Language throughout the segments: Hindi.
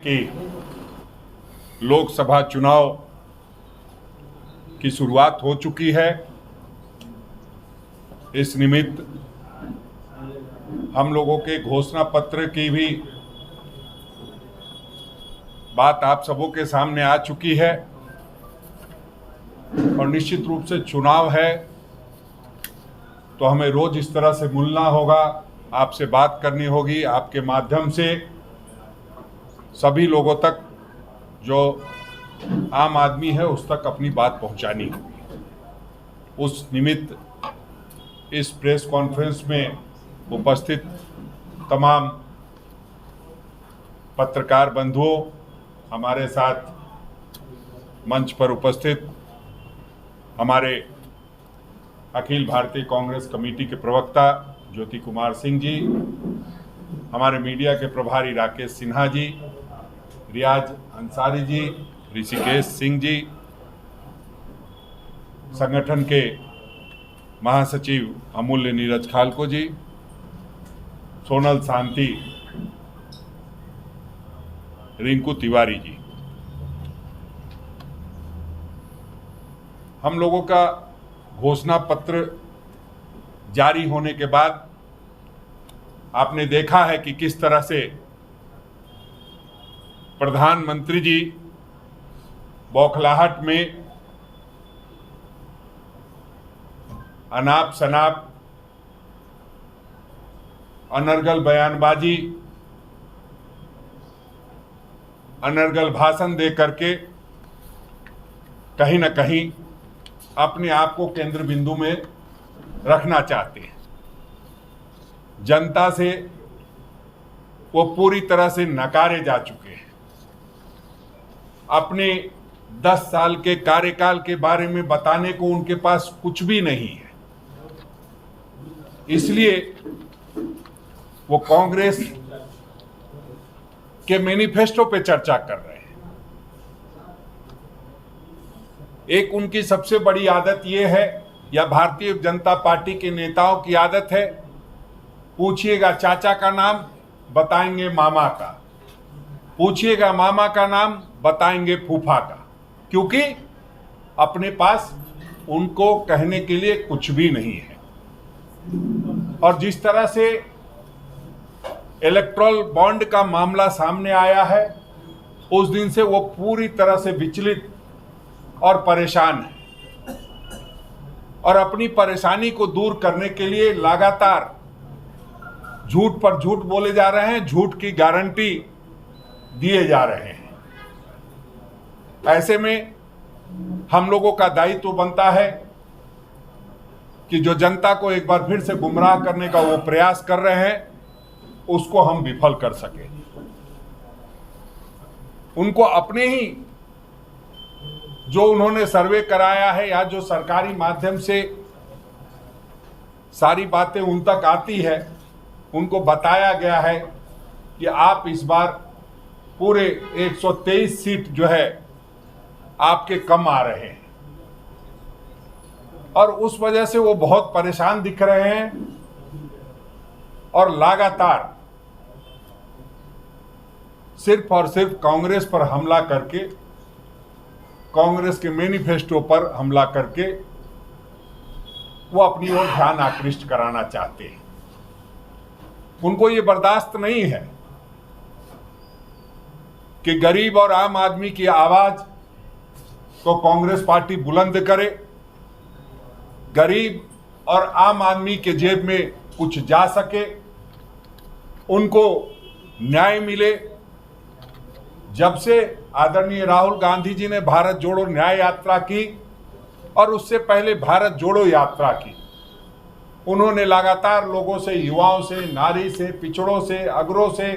कि लोकसभा चुनाव की शुरुआत हो चुकी है। इस निमित्त हम लोगों के घोषणा पत्र की भी बात आप सबों के सामने आ चुकी है और निश्चित रूप से चुनाव है तो हमें रोज इस तरह से मिलना होगा, आपसे बात करनी होगी, आपके माध्यम से सभी लोगों तक जो आम आदमी है उस तक अपनी बात पहुंचानी होगी। उस निमित्त इस प्रेस कॉन्फ्रेंस में उपस्थित तमाम पत्रकार बंधुओं, हमारे साथ मंच पर उपस्थित हमारे अखिल भारतीय कांग्रेस कमेटी के प्रवक्ता ज्योति कुमार सिंह जी, हमारे मीडिया के प्रभारी राकेश सिन्हा जी, रियाज अंसारी जी, ऋषिकेश सिंह जी, संगठन के महासचिव अमूल्य नीरज खालको जी, सोनल शांति, रिंकू तिवारी जी, हम लोगों का घोषणा पत्र जारी होने के बाद आपने देखा है कि किस तरह से प्रधानमंत्री जी बौखलाहट में अनाप शनाप अनर्गल बयानबाजी, अनर्गल भाषण दे करके कहीं ना कहीं अपने आप को केंद्र बिंदु में रखना चाहते हैं। जनता से वो पूरी तरह से नकारे जा चुके हैं। अपने 10 साल के कार्यकाल के बारे में बताने को उनके पास कुछ भी नहीं है। इसलिए वो कांग्रेस के मैनिफेस्टो पे चर्चा कर रहे हैं। एक उनकी सबसे बड़ी आदत यह है, या भारतीय जनता पार्टी के नेताओं की आदत है, पूछिएगा चाचा का नाम बताएंगे मामा का, पूछिएगा मामा का नाम बताएंगे फूफा का, क्योंकि अपने पास उनको कहने के लिए कुछ भी नहीं है। और जिस तरह से इलेक्टोरल बॉन्ड का मामला सामने आया है, उस दिन से वो पूरी तरह से विचलित और परेशान है और अपनी परेशानी को दूर करने के लिए लगातार झूठ पर झूठ बोले जा रहे हैं, झूठ की गारंटी दिए जा रहे हैं। ऐसे में हम लोगों का दायित्व बनता है कि जो जनता को एक बार फिर से गुमराह करने का वो प्रयास कर रहे हैं उसको हम विफल कर सके। उनको अपने ही जो उन्होंने सर्वे कराया है या जो सरकारी माध्यम से सारी बातें उन तक आती है, उनको बताया गया है कि आप इस बार पूरे 123 सीट जो है आपके कम आ रहे हैं और उस वजह से वो बहुत परेशान दिख रहे हैं और लगातार सिर्फ और सिर्फ कांग्रेस पर हमला करके, कांग्रेस के मैनिफेस्टो पर हमला करके वो अपनी ओर ध्यान आकृष्ट कराना चाहते हैं। उनको ये बर्दाश्त नहीं है कि गरीब और आम आदमी की आवाज को कांग्रेस पार्टी बुलंद करे, गरीब और आम आदमी के जेब में कुछ जा सके, उनको न्याय मिले। जब से आदरणीय राहुल गांधी जी ने भारत जोड़ो न्याय यात्रा की और उससे पहले भारत जोड़ो यात्रा की, उन्होंने लगातार लोगों से, युवाओं से, नारी से, पिछड़ों से, अगरों से,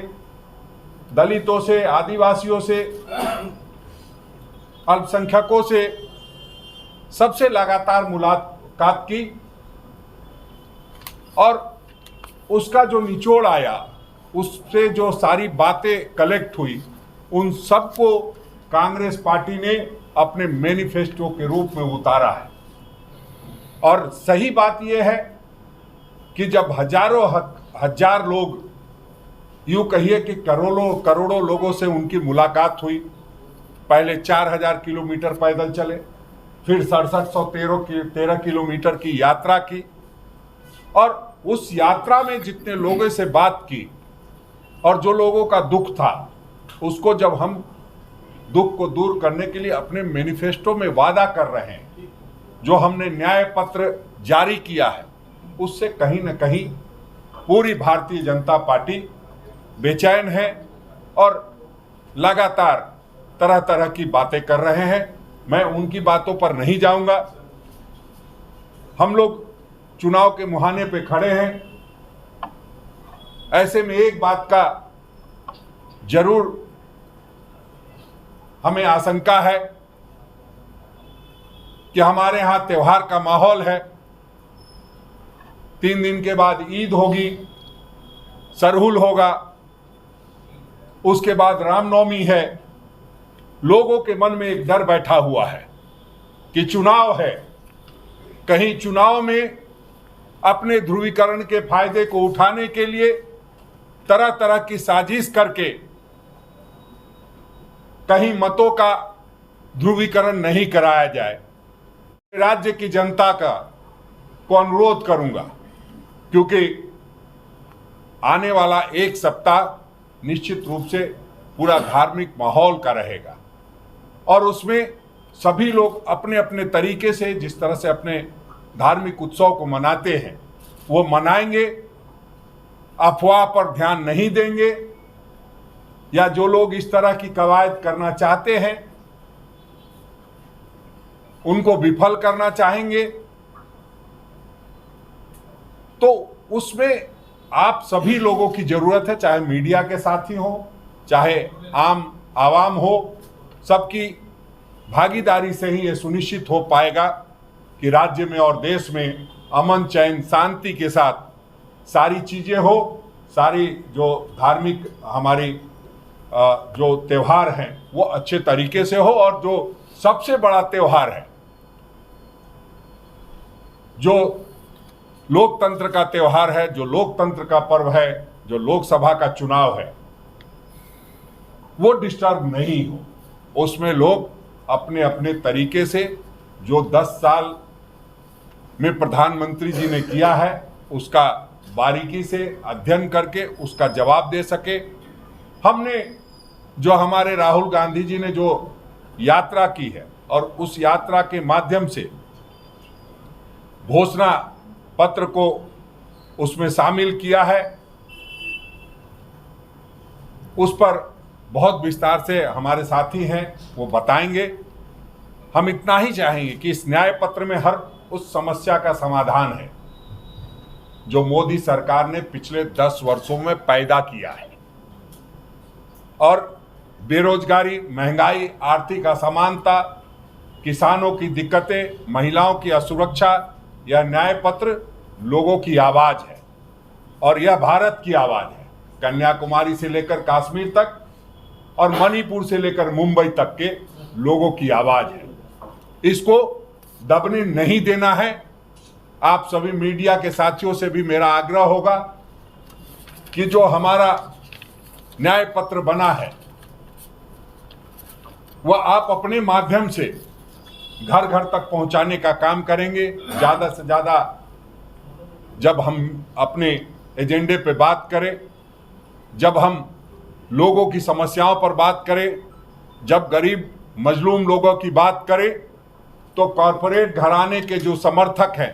दलितों से, आदिवासियों से, अल्पसंख्यकों से, सबसे लगातार मुलाकात की और उसका जो निचोड़ आया, उससे जो सारी बातें कलेक्ट हुई, उन सबको कांग्रेस पार्टी ने अपने मैनिफेस्टो के रूप में उतारा है। और सही बात यह है कि जब हजारों हजार लोग यूं कहिए कि करोड़ों करोड़ों लोगों से उनकी मुलाकात हुई। पहले 4000 किलोमीटर पैदल चले, फिर 6713 किलोमीटर की यात्रा की, और उस यात्रा में जितने लोगों से बात की और जो लोगों का दुख था, उसको जब हम दुख को दूर करने के लिए अपने मैनिफेस्टो में वादा कर रहे हैं, जो हमने न्याय पत्र जारी किया है, उससे कहीं न कहीं पूरी भारतीय जनता पार्टी बेचैन है और लगातार तरह तरह की बातें कर रहे हैं। मैं उनकी बातों पर नहीं जाऊंगा। हम लोग चुनाव के मुहाने पे खड़े हैं। ऐसे में एक बात का जरूर हमें आशंका है कि हमारे यहां त्योहार का माहौल है। 3 दिन के बाद ईद होगी, सरहुल होगा, उसके बाद रामनवमी है। लोगों के मन में एक डर बैठा हुआ है कि चुनाव है, कहीं चुनाव में अपने ध्रुवीकरण के फायदे को उठाने के लिए तरह तरह की साजिश करके कहीं मतों का ध्रुवीकरण नहीं कराया जाए। राज्य की जनता को अनुरोध करूंगा, क्योंकि आने वाला एक सप्ताह निश्चित रूप से पूरा धार्मिक माहौल का रहेगा और उसमें सभी लोग अपने अपने तरीके से जिस तरह से अपने धार्मिक उत्सव को मनाते हैं वो मनाएंगे। अफवाह पर ध्यान नहीं देंगे, या जो लोग इस तरह की कवायद करना चाहते हैं उनको विफल करना चाहेंगे, तो उसमें आप सभी लोगों की जरूरत है, चाहे मीडिया के साथी हो, चाहे आम आवाम हो, सबकी भागीदारी से ही ये सुनिश्चित हो पाएगा कि राज्य में और देश में अमन चैन शांति के साथ सारी चीजें हो, सारी जो धार्मिक हमारी जो त्योहार हैं वो अच्छे तरीके से हो, और जो सबसे बड़ा त्योहार है, जो लोकतंत्र का त्योहार है, जो लोकतंत्र का पर्व है, जो लोकसभा का चुनाव है, वो डिस्टर्ब नहीं हो। उसमें लोग अपने अपने तरीके से जो 10 साल में प्रधानमंत्री जी ने किया है उसका बारीकी से अध्ययन करके उसका जवाब दे सके। हमने जो हमारे राहुल गांधी जी ने जो यात्रा की है और उस यात्रा के माध्यम से घोषणा पत्र को उसमें शामिल किया है, उस पर बहुत विस्तार से हमारे साथी हैं वो बताएंगे। हम इतना ही चाहेंगे कि इस न्याय पत्र में हर उस समस्या का समाधान है जो मोदी सरकार ने पिछले 10 वर्षों में पैदा किया है, और बेरोजगारी, महंगाई, आर्थिक असमानता, किसानों की दिक्कतें, महिलाओं की असुरक्षा, यह न्याय पत्र लोगों की आवाज है और यह भारत की आवाज है। कन्याकुमारी से लेकर कश्मीर तक और मणिपुर से लेकर मुंबई तक के लोगों की आवाज है। इसको दबने नहीं देना है। आप सभी मीडिया के साथियों से भी मेरा आग्रह होगा कि जो हमारा न्याय पत्र बना है वह आप अपने माध्यम से घर घर तक पहुंचाने का काम करेंगे। ज़्यादा से ज़्यादा जब हम अपने एजेंडे पे बात करें, जब हम लोगों की समस्याओं पर बात करें, जब गरीब मजलूम लोगों की बात करें, तो कॉरपोरेट घराने के जो समर्थक हैं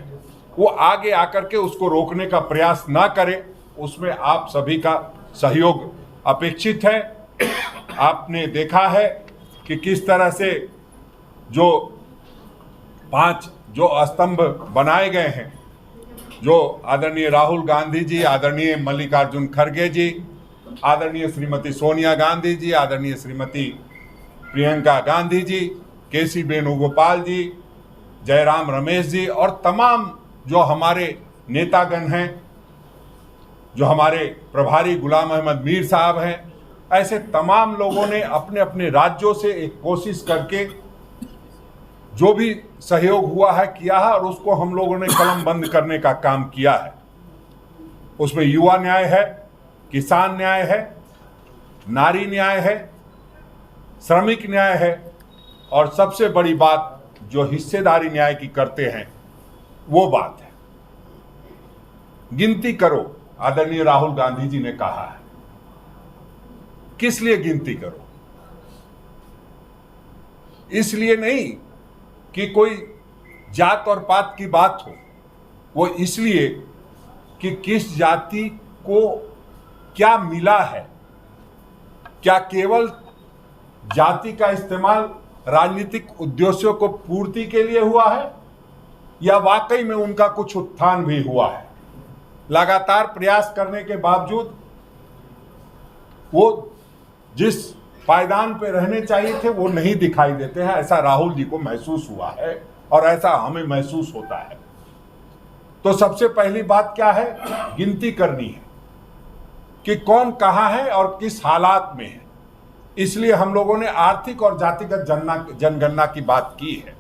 वो आगे आकर के उसको रोकने का प्रयास ना करें। उसमें आप सभी का सहयोग अपेक्षित है। आपने देखा है कि किस तरह से जो 5 जो स्तंभ बनाए गए हैं, जो आदरणीय राहुल गांधी जी, आदरणीय मल्लिकार्जुन खड़गे जी, आदरणीय श्रीमती सोनिया गांधी जी, आदरणीय श्रीमती प्रियंका गांधी जी, केसी वेणुगोपाल जी, जयराम रमेश जी और तमाम जो हमारे नेतागण हैं, जो हमारे प्रभारी गुलाम अहमद मीर साहब हैं, ऐसे तमाम लोगों ने अपने अपने राज्यों से एक कोशिश करके जो भी सहयोग हुआ है किया है, और उसको हम लोगों ने कलम बंद करने का काम किया है। उसमें युवा न्याय है किसान न्याय है, नारी न्याय है, श्रमिक न्याय है, और सबसे बड़ी बात जो हिस्सेदारी न्याय की करते हैं वो बात है। गिनती करो, आदरणीय राहुल गांधी जी ने कहा है। किस लिए गिनती करो? इसलिए नहीं कि कोई जात और पात की बात हो, वो इसलिए कि किस जाति को क्या मिला है। क्या केवल जाति का इस्तेमाल राजनीतिक उद्देश्यों को पूर्ति के लिए हुआ है, या वाकई में उनका कुछ उत्थान भी हुआ है? लगातार प्रयास करने के बावजूद वो जिस पायदान पे रहने चाहिए थे वो नहीं दिखाई देते हैं, ऐसा राहुल जी को महसूस हुआ है और ऐसा हमें महसूस होता है। तो सबसे पहली बात क्या है? गिनती करनी है कि कौन कहाँ है और किस हालात में है। इसलिए हम लोगों ने आर्थिक और जातिगत जनगणना की बात की है।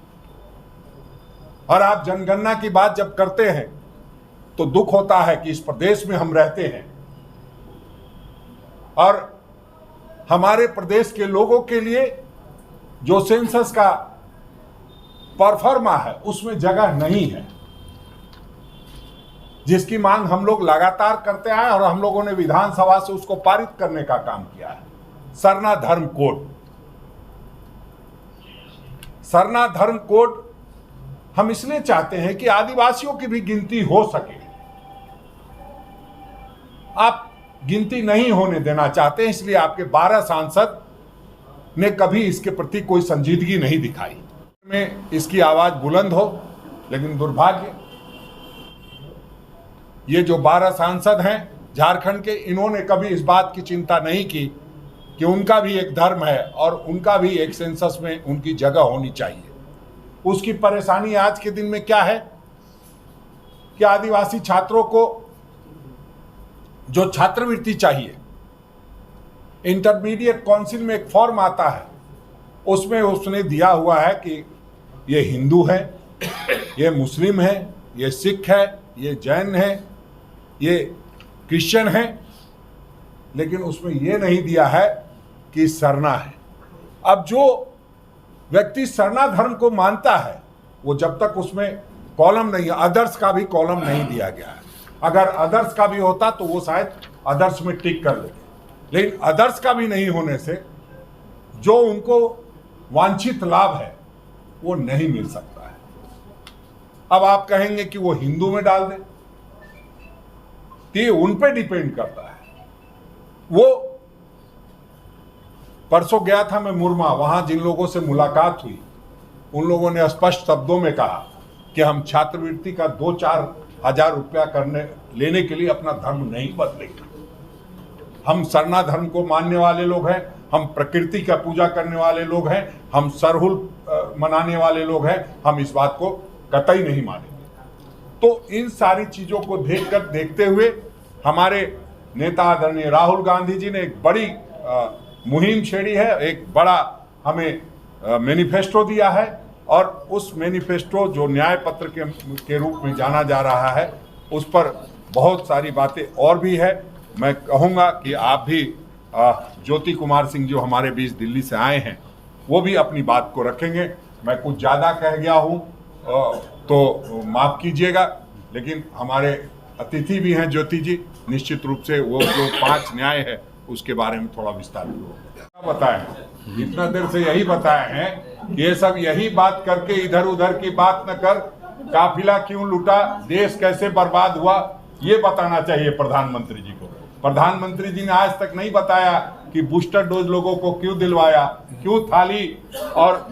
और आप जनगणना की बात जब करते हैं तो दुख होता है कि इस प्रदेश में हम रहते हैं और हमारे प्रदेश के लोगों के लिए जो सेंसस का परफॉर्मा है उसमें जगह नहीं है, जिसकी मांग हम लोग लगातार करते आए और हम लोगों ने विधानसभा से उसको पारित करने का काम किया है। सरना धर्म कोड, सरना धर्म कोड हम इसलिए चाहते हैं कि आदिवासियों की भी गिनती हो सके। आप गिनती नहीं होने देना चाहते हैं, इसलिए आपके 12 सांसद ने कभी इसके प्रति कोई संजीदगी नहीं दिखाई। में इसकी आवाज बुलंद हो, लेकिन दुर्भाग्य ये जो 12 सांसद हैं झारखंड के, इन्होंने कभी इस बात की चिंता नहीं की कि उनका भी एक धर्म है और उनका भी एक सेंसस में उनकी जगह होनी चाहिए। उसकी परेशानी आज के दिन में क्या है कि आदिवासी छात्रों को जो छात्रवृत्ति चाहिए, इंटरमीडिएट काउंसिल में एक फॉर्म आता है, उसमें उसने दिया हुआ है कि ये हिंदू है, ये मुस्लिम है, ये सिख है, ये जैन है, ये क्रिश्चियन है, लेकिन उसमें ये नहीं दिया है कि सरना है। अब जो व्यक्ति सरना धर्म को मानता है वो जब तक उसमें कॉलम नहीं, अदर्स का भी कॉलम नहीं दिया गया है। अगर अदर्स का भी होता तो वो शायद अदर्स में टिक कर लेते, लेकिन अदर्स का भी नहीं होने से जो उनको वांछित लाभ है वो नहीं मिल सकता है। अब आप कहेंगे कि वो हिंदू में डाल दे, तो ये उन पे डिपेंड करता है। वो परसों गया था मैं मुरमा, वहां जिन लोगों से मुलाकात हुई उन लोगों ने स्पष्ट शब्दों में कहा कि हम छात्रवृत्ति का 2-4 हजार रुपया लेने के लिए अपना धर्म नहीं बदलेंगे। हम सरना धर्म को मानने वाले लोग हैं, हम प्रकृति का पूजा करने वाले लोग हैं, हम सरहुल मनाने वाले लोग हैं, हम इस बात को कतई नहीं मानेंगे। तो इन सारी चीजों को देखते हुए हमारे नेता आदरणीय राहुल गांधी जी ने एक बड़ी मुहिम छेड़ी है, एक बड़ा हमें मैनिफेस्टो दिया है, और उस मैनिफेस्टो जो न्याय पत्र के रूप में जाना जा रहा है, उस पर बहुत सारी बातें और भी है। मैं कहूँगा कि आप भी ज्योति कुमार सिंह जो हमारे बीच दिल्ली से आए हैं वो भी अपनी बात को रखेंगे। मैं कुछ ज़्यादा कह गया हूँ तो माफ़ कीजिएगा, लेकिन हमारे अतिथि भी हैं ज्योति जी, निश्चित रूप से वो जो 5 न्याय है उसके बारे में थोड़ा विस्तार बताएं। इतना देर से यही बताए हैं, ये सब यही बात करके इधर उधर की बात न कर, काफिला क्यों लूटा, देश कैसे बर्बाद हुआ, ये बताना चाहिए प्रधानमंत्री जी को। प्रधानमंत्री जी ने आज तक नहीं बताया कि बूस्टर डोज लोगों को क्यों दिलवाया, क्यों थाली और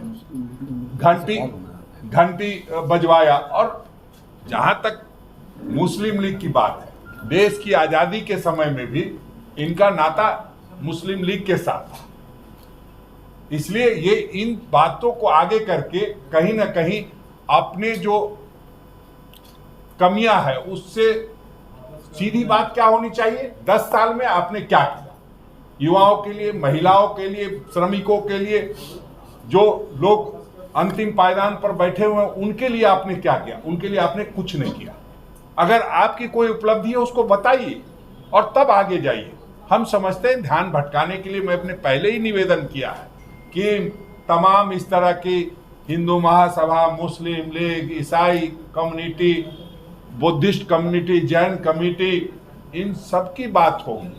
घंटी बजवाया। और जहां तक मुस्लिम लीग की बात है, देश की आजादी के समय में भी इनका नाता मुस्लिम लीग के साथ था, इसलिए ये इन बातों को आगे करके कहीं ना कहीं अपने जो कमियां है उससे सीधी बात क्या होनी चाहिए, 10 साल में आपने क्या किया युवाओं के लिए, महिलाओं के लिए, श्रमिकों के लिए, जो लोग अंतिम पायदान पर बैठे हुए हैं उनके लिए आपने क्या किया। उनके लिए आपने कुछ नहीं किया। अगर आपकी कोई उपलब्धि है उसको बताइए और तब आगे जाइए। हम समझते हैं ध्यान भटकाने के लिए मैं अपने पहले ही निवेदन किया है कि तमाम इस तरह की हिंदू महासभा, मुस्लिम लीग, ईसाई community, Buddhist community, Jain community, इन सब की बात होगी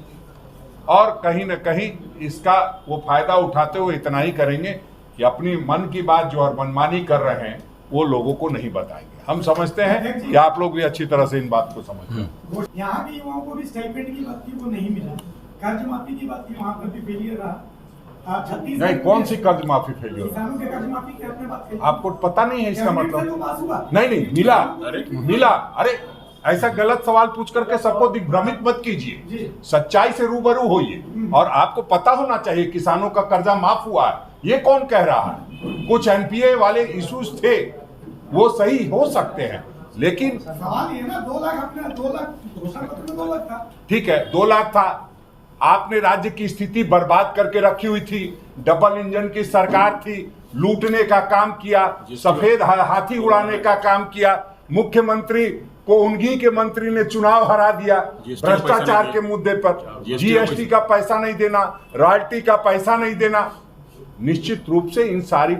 और कहीं न कहीं इसका वो फायदा उठाते हुए इतना ही करेंगे कि अपनी मन की बात जो और मनमानी कर रहे हैं वो लोगों को नहीं बताएंगे। हम समझते हैं कि आप लोग भी अच्छी तरह से इन बात को समझते हैं। यहाँ के युवाओं को भी स्टाइपेंड की बात की, वो नहीं मिला। कर्ज माफी की बात की, वहाँ पर भी फेलियर रहा। नहीं, कौन सी कर्ज माफी फेलियर? किसानों के कर्ज माफी की आपने बात की। आपको पता नहीं है इसका मतलब? नहीं मिला। अरे ऐसा गलत सवाल पूछ करके सबको दिग्भ्रमित मत कीजिए, सच्चाई से रूबरू होइए। और आपको पता होना चाहिए किसानों का कर्जा माफ हुआ है, ये कौन कह रहा है? कुछ एनपीए वाले इश्यूज थे, वो सही हो सकते हैं, लेकिन सवाल ये ना 2 लाख अपने 2 लाख घोषणा पत्र में 2 लाख था। ठीक है, 2 लाख था। आपने राज्य की स्थिति बर्बाद करके रखी हुई थी, डबल इंजन की सरकार थी, लूटने का काम किया, सफेद हाथी उड़ाने का काम किया, मुख्यमंत्री को उन्हीं के मंत्री ने चुनाव हरा दिया भ्रष्टाचार के मुद्दे पर, जीएसटी का पैसा नहीं देना, रॉयल्टी का पैसा नहीं देना। निश्चित रूप से इन सारी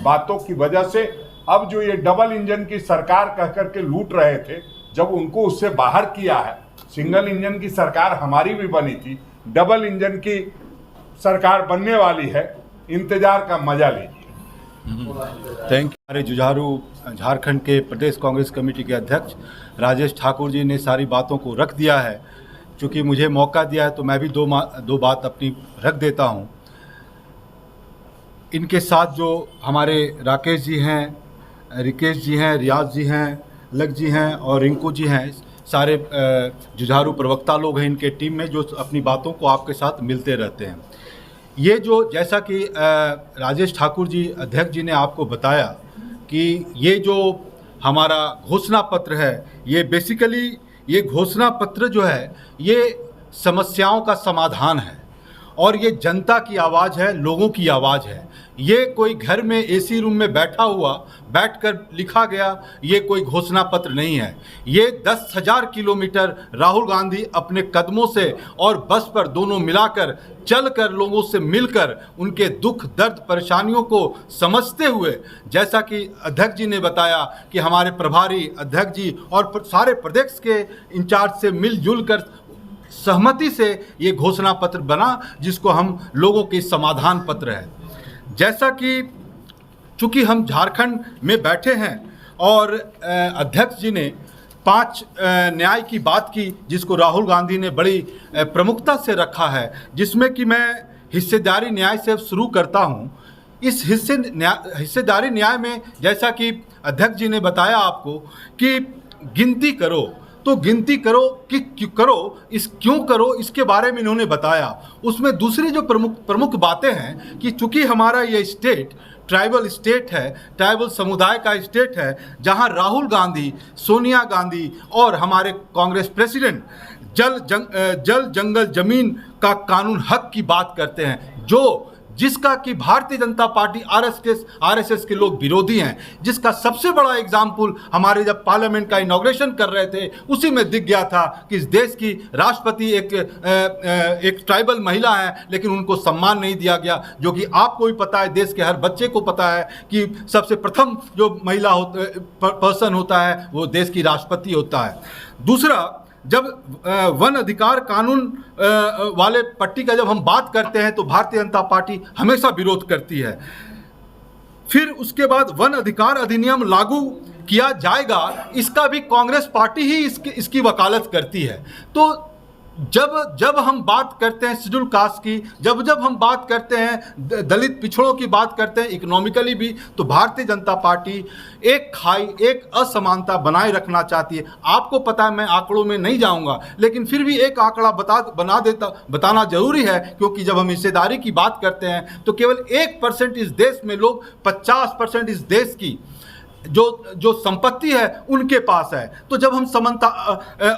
बातों की वजह से अब जो ये डबल इंजन की सरकार कह करके लूट रहे थे, जब उनको उससे बाहर किया है, सिंगल इंजन की सरकार हमारी भी बनी थी, डबल इंजन की सरकार बनने वाली है, इंतजार का मजा लीजिए। Thank you. हमारे जुझारू झारखंड के प्रदेश कांग्रेस कमेटी के अध्यक्ष राजेश ठाकुर जी ने सारी बातों को रख दिया है। चूँकि मुझे मौका दिया है तो मैं भी दो बात अपनी रख देता हूँ। इनके साथ जो हमारे राकेश जी हैं, रिकेश जी हैं, रियाज जी हैं, लक जी हैं और रिंकू जी हैं, सारे जुझारू प्रवक्ता लोग हैं इनके टीम में, जो अपनी बातों को आपके साथ मिलते रहते हैं। ये जो जैसा कि राजेश ठाकुर जी अध्यक्ष जी ने आपको बताया कि ये जो हमारा घोषणा पत्र है, ये बेसिकली ये घोषणा पत्र जो है ये समस्याओं का समाधान है और ये जनता की आवाज़ है, लोगों की आवाज़ है। ये कोई घर में एसी रूम में बैठकर लिखा गया ये कोई घोषणा पत्र नहीं है। ये 10,000 किलोमीटर राहुल गांधी अपने कदमों से और बस पर दोनों मिलाकर चलकर लोगों से मिलकर उनके दुख दर्द परेशानियों को समझते हुए, जैसा कि अध्यक्ष जी ने बताया कि हमारे प्रभारी अध्यक्ष जी और सारे प्रदेश के इंचार्ज से मिलजुल कर सहमति से ये घोषणा पत्र बना, जिसको हम लोगों के समाधान पत्र है। जैसा कि चूंकि हम झारखंड में बैठे हैं और अध्यक्ष जी ने 5 न्याय की बात की, जिसको राहुल गांधी ने बड़ी प्रमुखता से रखा है, जिसमें कि मैं हिस्सेदारी न्याय से शुरू करता हूं। इस हिस्सेदारी न्याय में जैसा कि अध्यक्ष जी ने बताया आपको कि गिनती करो, तो गिनती करो कि क्यों करो, इसके बारे में इन्होंने बताया। उसमें दूसरी जो प्रमुख बातें हैं कि चूंकि हमारा ये स्टेट ट्राइबल स्टेट है, ट्राइबल समुदाय का स्टेट है, जहां राहुल गांधी, सोनिया गांधी और हमारे कांग्रेस प्रेसिडेंट जल जंगल जमीन का कानून हक की बात करते हैं, जिसका कि भारतीय जनता पार्टी आरएसएस के लोग विरोधी हैं, जिसका सबसे बड़ा एग्जाम्पल हमारे जब पार्लियामेंट का इनॉग्रेशन कर रहे थे उसी में दिख गया था कि इस देश की राष्ट्रपति एक ट्राइबल महिला है, लेकिन उनको सम्मान नहीं दिया गया। जो कि आपको भी पता है, देश के हर बच्चे को पता है कि सबसे प्रथम जो महिला पर्सन होता है वो देश की राष्ट्रपति होता है। दूसरा, जब वन अधिकार कानून वाले पट्टी का जब हम बात करते हैं तो भारतीय जनता पार्टी हमेशा विरोध करती है। फिर उसके बाद वन अधिकार अधिनियम लागू किया जाएगा, इसका भी कांग्रेस पार्टी ही इसकी वकालत करती है। तो जब हम बात करते हैं शेड्यूल कास्ट की, जब हम बात करते हैं दलित पिछड़ों की बात करते हैं इकोनॉमिकली भी, तो भारतीय जनता पार्टी एक असमानता बनाए रखना चाहती है। आपको पता है, मैं आंकड़ों में नहीं जाऊंगा, लेकिन फिर भी एक आंकड़ा बताना जरूरी है, क्योंकि जब हम हिस्सेदारी की बात करते हैं तो केवल 1% इस देश में लोग 50% इस देश की जो संपत्ति है उनके पास है। तो जब हम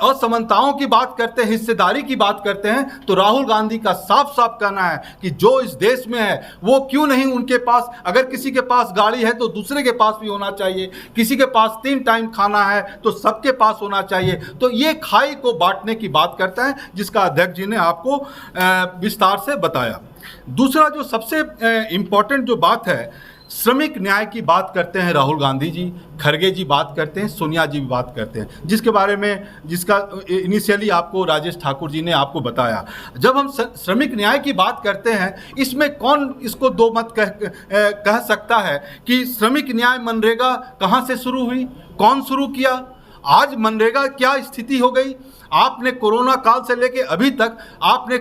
असमानताओं की बात करते हैं, हिस्सेदारी की बात करते हैं, तो राहुल गांधी का साफ साफ कहना है कि जो इस देश में है वो क्यों नहीं उनके पास, अगर किसी के पास गाड़ी है तो दूसरे के पास भी होना चाहिए, किसी के पास 3 टाइम खाना है तो सबके पास होना चाहिए। तो ये खाई को बांटने की बात करता है, जिसका अध्यक्ष जी ने आपको विस्तार से बताया। दूसरा जो सबसे इम्पोर्टेंट जो बात है, श्रमिक न्याय की बात करते हैं राहुल गांधी जी, खड़गे जी बात करते हैं, सोनिया जी भी बात करते हैं, जिसके बारे में जिसका इनिशियली आपको राजेश ठाकुर जी ने आपको बताया। जब हम श्रमिक न्याय की बात करते हैं, इसमें कौन इसको दो मत कह सकता है कि श्रमिक न्याय मनरेगा कहाँ से शुरू हुई, कौन शुरू किया, आज मनरेगा क्या स्थिति हो गई। आपने कोरोना काल से लेके अभी तक आपने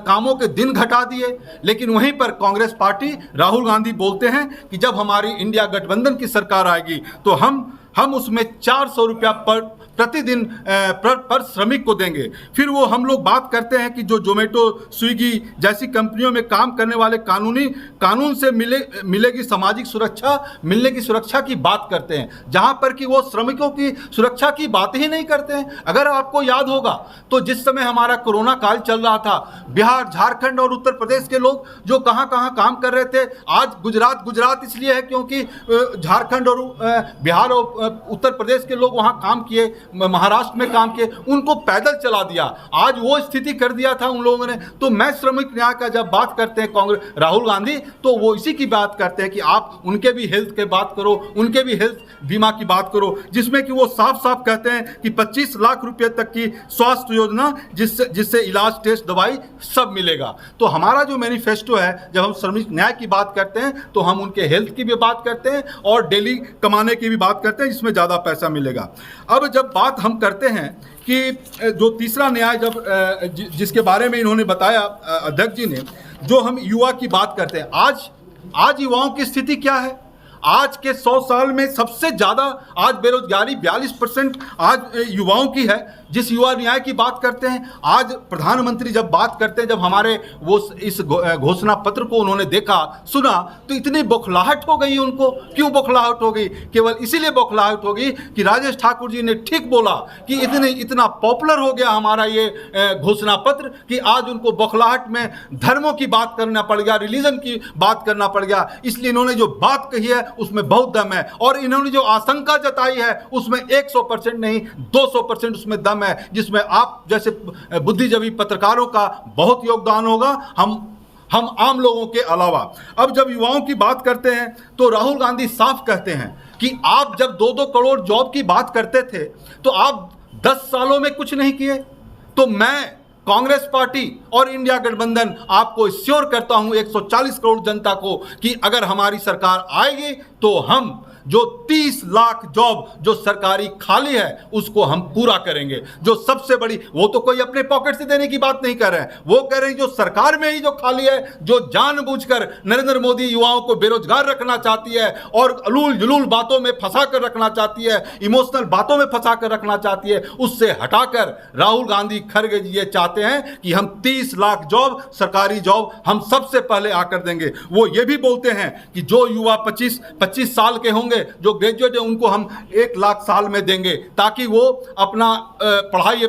कामों के दिन घटा दिए, लेकिन वहीं पर कांग्रेस पार्टी, राहुल गांधी बोलते हैं कि जब हमारी इंडिया गठबंधन की सरकार आएगी तो हम उसमें 400 रुपया प्रतिदिन पर श्रमिक को देंगे। फिर वो हम लोग बात करते हैं कि जो जोमेटो, स्विगी जैसी कंपनियों में काम करने वाले कानून से मिलेगी सामाजिक सुरक्षा, मिलने की सुरक्षा की बात करते हैं, जहां पर कि वो श्रमिकों की सुरक्षा की बात ही नहीं करते हैं। अगर आपको याद होगा तो जिस समय हमारा कोरोना काल चल रहा था, बिहार, झारखंड और उत्तर प्रदेश के लोग जो कहाँ काम कर रहे थे, आज गुजरात इसलिए है क्योंकि झारखंड और बिहार और उत्तर प्रदेश के लोग वहाँ काम किए, महाराष्ट्र में काम किए, उनको पैदल चला दिया। आज वो स्थिति कर दिया था उन लोगों ने। तो मैं श्रमिक न्याय का जब बात करते हैं कांग्रेस, राहुल गांधी, तो वो इसी की बात करते हैं कि आप उनके भी हेल्थ की बात करो, उनके भी हेल्थ बीमा की बात करो, जिसमें कि वो साफ साफ कहते हैं कि 25 लाख रुपए तक की स्वास्थ्य योजना, जिससे इलाज, टेस्ट, दवाई सब मिलेगा। तो हमारा जो मैनिफेस्टो है, जब हम श्रमिक न्याय की बात करते हैं तो हम उनके हेल्थ की भी बात करते हैं और डेली कमाने की भी बात करते हैं, जिसमें ज़्यादा पैसा मिलेगा। अब जब बात हम करते हैं कि जो तीसरा न्याय जिसके बारे में इन्होंने बताया अध्यक्ष जी ने, जो हम युवा की बात करते हैं, आज युवाओं की स्थिति क्या है। आज के 100 साल में सबसे ज़्यादा आज बेरोजगारी 42% आज युवाओं की है। जिस युवा न्याय की बात करते हैं, आज प्रधानमंत्री जब बात करते हैं, जब हमारे वो इस घोषणा पत्र को उन्होंने देखा, सुना, तो इतनी बौखलाहट हो गई उनको। क्यों बौखलाहट हो गई? केवल इसीलिए बौखलाहट हो गई कि राजेश ठाकुर जी ने ठीक बोला कि इतना पॉपुलर हो गया हमारा ये घोषणा पत्र कि आज उनको बौखलाहट में धर्मों की बात करना पड़ गया, रिलीजन की बात करना पड़ गया। इसलिए इन्होंने जो बात कही है उसमें बहुत दम है, और इन्होंने जो आशंका जताई है उसमें 100% नहीं 200% उसमें दम है, जिसमें आप जैसे बुद्धिजीवी पत्रकारों का बहुत योगदान होगा, हम आम लोगों के अलावा। अब जब युवाओं की बात करते हैं तो राहुल गांधी साफ कहते हैं कि आप जब 2-2 करोड़ जॉब की बात करते थे तो आप 10 सालों में कुछ नहीं किए। तो मैं कांग्रेस पार्टी और इंडिया गठबंधन आपको श्योर करता हूं 140 करोड़ जनता को कि अगर हमारी सरकार आएगी तो हम जो 30 लाख जॉब जो सरकारी खाली है उसको हम पूरा करेंगे। जो सबसे बड़ी, वो तो कोई अपने पॉकेट से देने की बात नहीं कर रहे हैं, वो कह रहे हैं जो सरकार में ही जो खाली है, जो जानबूझकर नरेंद्र मोदी युवाओं को बेरोजगार रखना चाहती है और अलूल जुलूल बातों में फंसा कर रखना चाहती है, इमोशनल बातों में फंसा कर रखना चाहती है, उससे हटाकर राहुल गांधी, खड़गे जी ये चाहते हैं कि हम 30 लाख जॉब, सरकारी जॉब हम सबसे पहले आकर देंगे। वो ये भी बोलते हैं कि जो युवा 25 साल के होंगे, जो ग्रेजुएट है, उनको हम 1 लाख साल में देंगे, ताकि वो अपना पढ़ाई